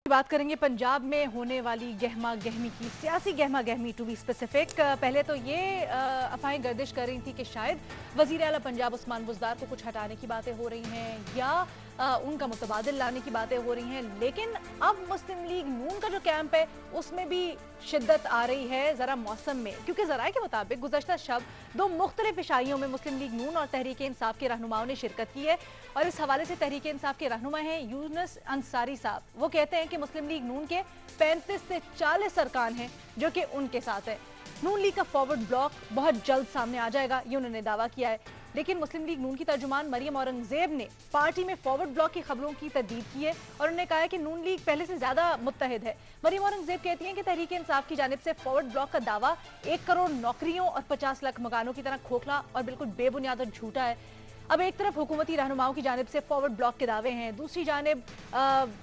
बात करेंगे पंजाब में होने वाली गहमा गहमी की, सियासी गहमा गहमी टू बी स्पेसिफिक। पहले तो ये अफवाहें गर्दिश कर रही थी कि शायद वजीर आला पंजाब उस्मान बुज़दार को कुछ हटाने की बातें हो रही हैं या उनका मुतबादिल लाने की बातें हो रही हैं, लेकिन अब मुस्लिम लीग नून का जो कैंप है उसमें भी शिद्दत आ रही है ज़रा मौसम में, क्योंकि ज़राए के मुताबिक गुज़श्ता शब दो मुख्तलिफ इशाइयों में मुस्लिम लीग नून और तहरीक इंसाफ के रहनुमाओं ने शिरकत की है। और इस हवाले से तहरीक इंसाफ के रहनुमा हैं यूनुस अंसारी साहब। वो कहते हैं कि मुस्लिम लीग नून के 35 से 40 अरकान हैं जो कि उनके साथ है। नून लीग का फॉरवर्ड ब्लॉक बहुत जल्द सामने आ जाएगा, ये उन्होंने दावा किया है। लेकिन मुस्लिम लीग नून की तर्जुमान मरियम औरंगजेब ने पार्टी में फॉरवर्ड ब्लॉक की खबरों की तस्दीक की है और उन्होंने कहा है कि नून लीग पहले से ज्यादा मुत्तहिद है। मरियम औरंगजेब कहती हैं कि तहरीक इंसाफ की जानिब से फॉरवर्ड ब्लॉक का दावा 1 करोड़ नौकरियों और 50 लाख मकानों की तरह खोखला और बिल्कुल बेबुनियाद और झूठा है। अब एक तरफ हुकूमती रहनुमाओं की जानिब से फॉरवर्ड ब्लॉक के दावे हैं, दूसरी जानिब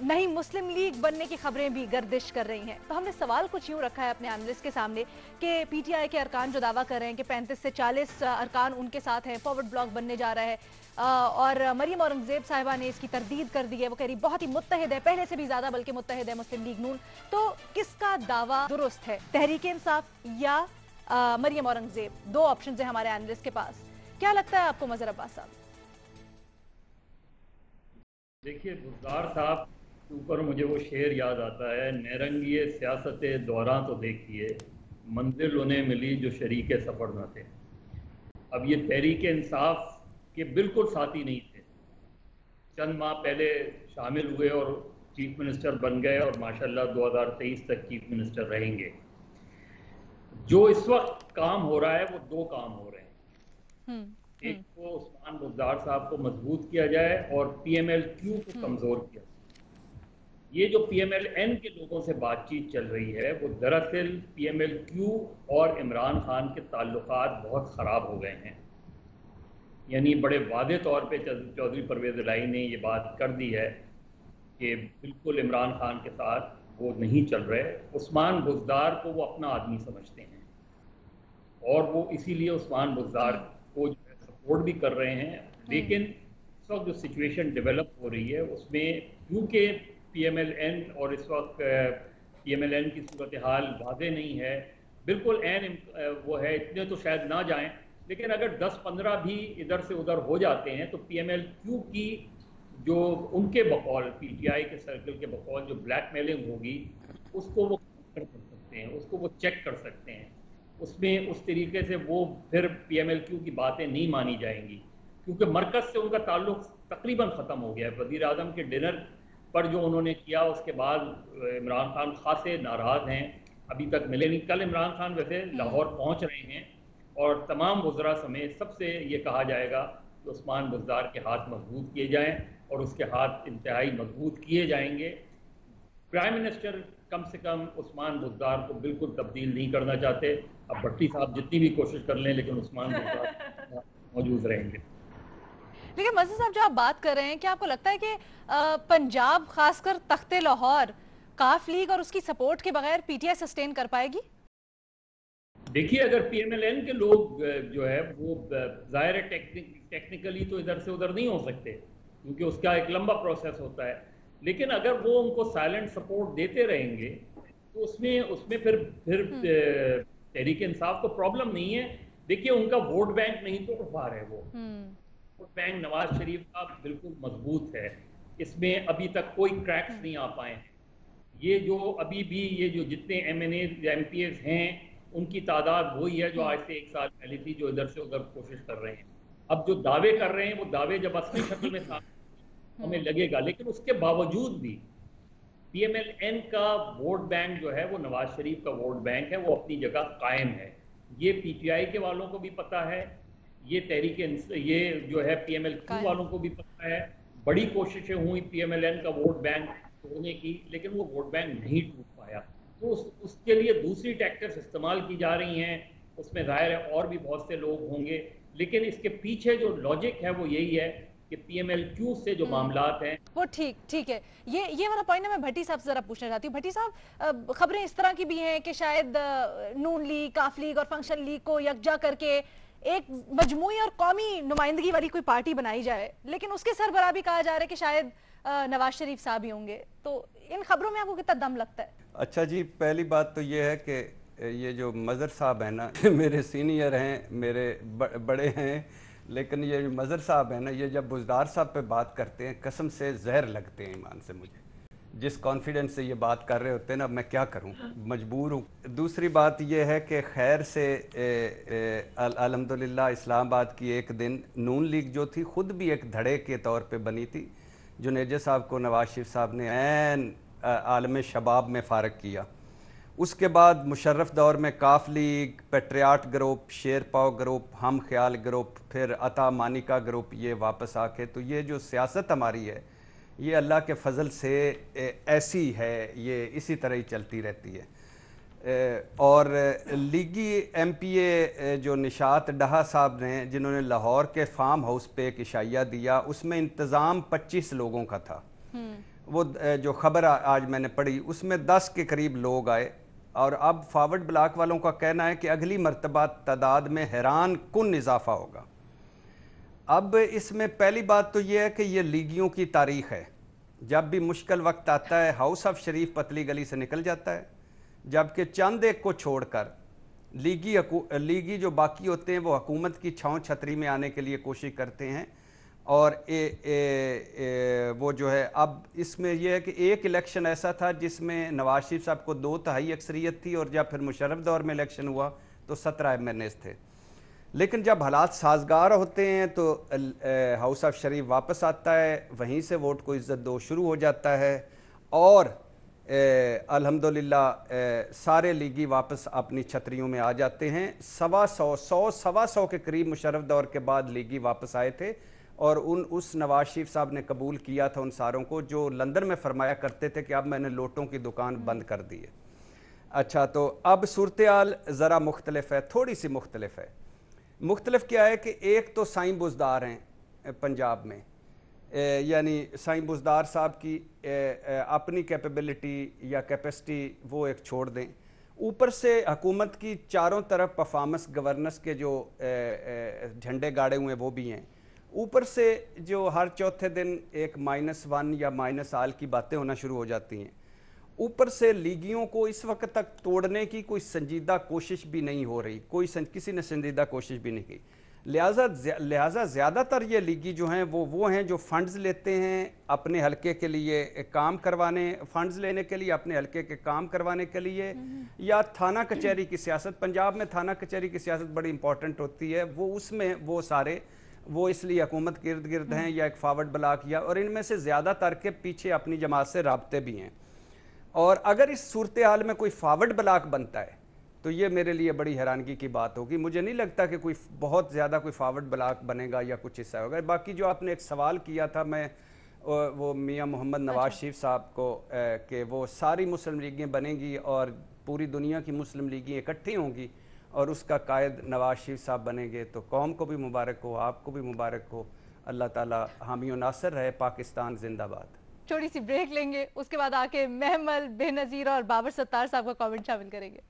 नई मुस्लिम लीग बनने की खबरें भी गर्दिश कर रही हैं। तो हमने सवाल कुछ यूँ रखा है अपने एनालिस्ट के सामने कि पीटीआई के अरकान जो दावा कर रहे हैं कि 35 से 40 अरकान उनके साथ हैं, फॉरवर्ड ब्लॉक बनने जा रहा है, और मरियम औरंगजेब साहिबा ने इसकी तरदीद कर दी है। वो कह रही बहुत ही मुत्तहिद है, पहले से भी ज्यादा बल्कि मुत्तहिद है मुस्लिम लीग नून। तो किसका दावा दुरुस्त है, तहरीक इंसाफ या मरियम औरंगजेब? दो ऑप्शन है हमारे एनालिस्ट के पास। क्या लगता है आपको मजहर अब्बास साहब? देखिए, बुज़दार साहब के ऊपर मुझे वो शेर याद आता है, नैरंगी सियासत दौरां तो देखिए मंजिल उन्हें मिली जो शरीक सफ़र न थे। अब ये तहरीक इंसाफ के बिल्कुल साथी नहीं थे, चंद माह पहले शामिल हुए और चीफ मिनिस्टर बन गए और माशाल्लाह 2023 तक चीफ मिनिस्टर रहेंगे। जो इस वक्त काम हो रहा है वो दो काम हो रहे हैं। एक को उस्मान बुज़दार साहब को मजबूत किया जाए और PMLQ को कमजोर किया जाए। ये जो PMLN के लोगों से बातचीत चल रही है वो दरअसल PMLQ और इमरान खान के ताल्लुकात बहुत ख़राब हो गए हैं। यानी बड़े वादे तौर पे चौधरी परवेज़ इलाही ने ये बात कर दी है कि बिल्कुल इमरान खान के साथ वो नहीं चल रहे। उस्मान बुज़दार को वो अपना आदमी समझते हैं और वो इसीलिए उस्मान बुज़दार को सपोर्ट भी कर रहे हैं। लेकिन इस वक्त जो सिचुएशन डेवलप हो रही है उसमें क्योंकि PMLN और इस वक्त PMLN की सूरत हाल वादे नहीं है, बिल्कुल वो है, इतने तो शायद ना जाएं, लेकिन अगर 10-15 भी इधर से उधर हो जाते हैं तो PMLQ की जो उनके बकौल PTI के सर्कल के बकौल जो ब्लैकमेलिंग होगी उसको वो कर सकते हैं, उसको वो चेक कर सकते हैं। उसमें उस तरीके से वो फिर PMLQ की बातें नहीं मानी जाएंगी क्योंकि मरकज़ से उनका ताल्लुक तकरीबन ख़त्म हो गया है। वज़ीर आज़म के डिनर पर जो उन्होंने किया उसके बाद इमरान खान खासे नाराज़ हैं, अभी तक मिले नहीं। कल इमरान खान वैसे लाहौर पहुंच रहे हैं और तमाम वज़रा समेत सबसे ये कहा जाएगा कि उस्मान बुज़दार के हाथ मजबूत किए जाएँ और उसके हाथ इंतहाई मजबूत किए जाएंगे। प्राइम मिनिस्टर कम से कम उस्मान बुज़दार को बिल्कुल तब्दील नहीं करना चाहते। अब भट्टी साहब जितनी भी कोशिश कर लें लेकिन उस्मान बुज़दार मौजूद रहेंगे। लेकिन मज़हर साहब जो आप बात कर रहे हैं, क्या आपको लगता है कि पंजाब खासकर तख्ते लाहौर काफ लीग और उसकी सपोर्ट के बगैर PTI सस्टेन कर पाएगी? देखिए, अगर PMLN के लोग जो है वो ज़ाहिर है टेक्निकली तो इधर से उधर नहीं हो सकते क्योंकि उसका एक लंबा प्रोसेस होता है, लेकिन अगर वो उनको साइलेंट सपोर्ट देते रहेंगे तो उसमें फिर तहरीक इंसाफ को प्रॉब्लम नहीं है। देखिए, उनका वोट बैंक नहीं तोड़ पा रहे, वो वोट बैंक नवाज शरीफ का बिल्कुल मजबूत है, इसमें अभी तक कोई क्रैक्स नहीं आ पाए हैं। ये जो अभी भी ये जो जितने MNAs या MPs हैं उनकी तादाद वही है जो आज से 1 साल पहले थी, जो इधर से उधर कोशिश कर रहे हैं। अब जो दावे कर रहे हैं वो दावे जब असली शक्ल में सामने हमें लगेगा, लेकिन उसके बावजूद भी PMLN का वोट बैंक जो है वो नवाज शरीफ का वोट बैंक है, वो अपनी जगह कायम है। ये PTI के वालों को भी पता है, ये जो है PMLQ वालों को भी पता है। बड़ी कोशिशें हुई PMLN का वोट बैंक तोड़ने की, लेकिन वो वोट बैंक नहीं टूट पाया। तो उसके लिए दूसरी टैक्टिक्स इस्तेमाल की जा रही हैं। उसमें ज़ाहिर है और भी बहुत से लोग होंगे, लेकिन इसके पीछे जो लॉजिक है वो यही है कि PMLQ से जो मामलात हैं वो ठीक है। ये वाला पॉइंट मैं भट्टी साहब से जरा पूछना चाहती हूँ। भट्टी साहब, खबरें इस तरह की भी हैं कि शायद नून लीग, काफ लीग और फंक्शन लीग को यकजा करके एक मजमूई और कौमी नुमाइंदगी वाली कोई पार्टी बनाई जाए, लेकिन उसके सरबराह भी कहा जा रहा है कि शायद नवाज शरीफ साहब ही होंगे, तो इन खबरों में आपको कितना दम लगता है? अच्छा जी, पहली बात तो ये है कि ये जो मज़हर साहब हैं ना मेरे सीनियर हैं, मेरे बड़े हैं, लेकिन ये जो मज़हर साहब हैं ना, ये जब बुज़दार साहब पे बात करते हैं कसम से जहर लगते हैं ईमान से मुझे। जिस कॉन्फिडेंस से ये बात कर रहे होते हैं ना, मैं क्या करूं, मजबूर हूं। दूसरी बात ये है कि खैर से अल्हम्दुलिल्लाह इस्लामाबाद की एक दिन नून लीग जो थी ख़ुद भी एक धड़े के तौर पे बनी थी। जुनेजा साहब को नवाज शरीफ साहब ने ऐन आलम शबाब में फ़ारग किया। उसके बाद मुशर्रफ दौर में Q league, patriot group, Sherpao group, Hum Khayal group, फिर अता मानिका ग्रुप ये वापस आके, तो ये जो सियासत हमारी है ये अल्लाह के फ़ज़ल से ऐसी है, ये इसी तरह ही चलती रहती है। और लीगी MPA जो निशात डहा साहब ने, जिन्होंने लाहौर के फार्म हाउस पे एक इशाइया दिया, उसमें इंतज़ाम 25 लोगों का था। वो जो ख़बर आज मैंने पढ़ी उसमें 10 के करीब लोग आए, और अब फॉरवर्ड ब्लॉक वालों का कहना है कि अगली मरतबा तादाद में हैरान कुन इजाफा होगा। अब इसमें पहली बात तो ये है कि ये लीगियों की तारीख़ है, जब भी मुश्किल वक्त आता है हाउस ऑफ शरीफ पतली गली से निकल जाता है, जबकि चंद एक को छोड़कर लीगी जो बाकी होते हैं वो हुकूमत की छांव छतरी में आने के लिए कोशिश करते हैं। और वो जो है, अब इसमें यह है कि एक इलेक्शन ऐसा था जिसमें नवाज शरीफ साहब को 2/3 अक्सरियत थी, और जब फिर मुशर्रफ दौर में इलेक्शन हुआ तो 17 MNAs थे। लेकिन जब हालात साजगार होते हैं तो हाउस ऑफ शरीफ वापस आता है, वहीं से वोट को इज़्ज़त दो शुरू हो जाता है, और अल्हम्दुलिल्लाह सारे लीगी वापस अपनी छतरियों में आ जाते हैं। 100 के करीब मुशर्रफ दौर के बाद लीगी वापस आए थे, और उस नवाज शरीफ साहब ने कबूल किया था उन सारों को जो लंदन में फरमाया करते थे कि अब मैंने लोटों की दुकान बंद कर दी है। अच्छा, तो अब सूरत-ए-हाल ज़रा मुख्तलिफ है, थोड़ी सी मुख्तलिफ है। मुख्तलिफ क्या है कि एक तो साईं बुज़दार हैं पंजाब में, यानी साईं बुज़दार साहब की अपनी कैपेबिलिटी या कैपेसिटी वो एक छोड़ दें, ऊपर से हुकूमत की चारों तरफ परफॉर्मेंस गवर्नेंस के जो झंडे गाड़े हुए हैं वो भी हैं, ऊपर से जो हर चौथे दिन एक -1 या -आल की बातें होना शुरू हो जाती हैं, ऊपर से लीगियों को इस वक्त तक तोड़ने की कोई संजीदा कोशिश भी नहीं हो रही, किसी ने संजीदा कोशिश भी नहीं की। लिहाजा ज़्यादातर ये लीगी जो हैं वो हैं जो फ़ंड्स लेते हैं अपने हलके के लिए काम करवाने, फ़ंड्स लेने के लिए, अपने हलके के काम करवाने के लिए, या थाना कचहरी की सियासत। पंजाब में थाना कचहरी की सियासत बड़ी इंपॉर्टेंट होती है, वो उसमें वो सारे वो इसलिए हुकूमत के इर्द गिर्द हैं, या एक फॉरवर्ड ब्लॉक, या और इनमें से ज़्यादातर के पीछे अपनी जमात से राब्ते भी हैं। और अगर इस सूरत हाल में कोई फॉरवर्ड ब्लॉक बनता है तो ये मेरे लिए बड़ी हैरानगी की बात होगी। मुझे नहीं लगता कि कोई बहुत ज़्यादा कोई फॉरवर्ड ब्लॉक बनेगा या कुछ हिस्सा होगा। बाकी जो आपने एक सवाल किया था, मैं वो मियाँ मोहम्मद नवाज शरीफ साहब को कि वो सारी मुस्लिम लीगें बनेंगी और पूरी दुनिया की मुस्लिम लीगें इकट्ठी होंगी और उसका कायद नवाज शरीफ साहब बनेंगे, तो कौम को भी मुबारक हो, आपको भी मुबारक हो। अल्लाह ताला हामी और नासिर रहे। पाकिस्तान जिंदाबाद। छोटी सी ब्रेक लेंगे, उसके बाद आके महमल, बेनज़ीर और बाबर सत्तार साहब का कमेंट शामिल करेंगे।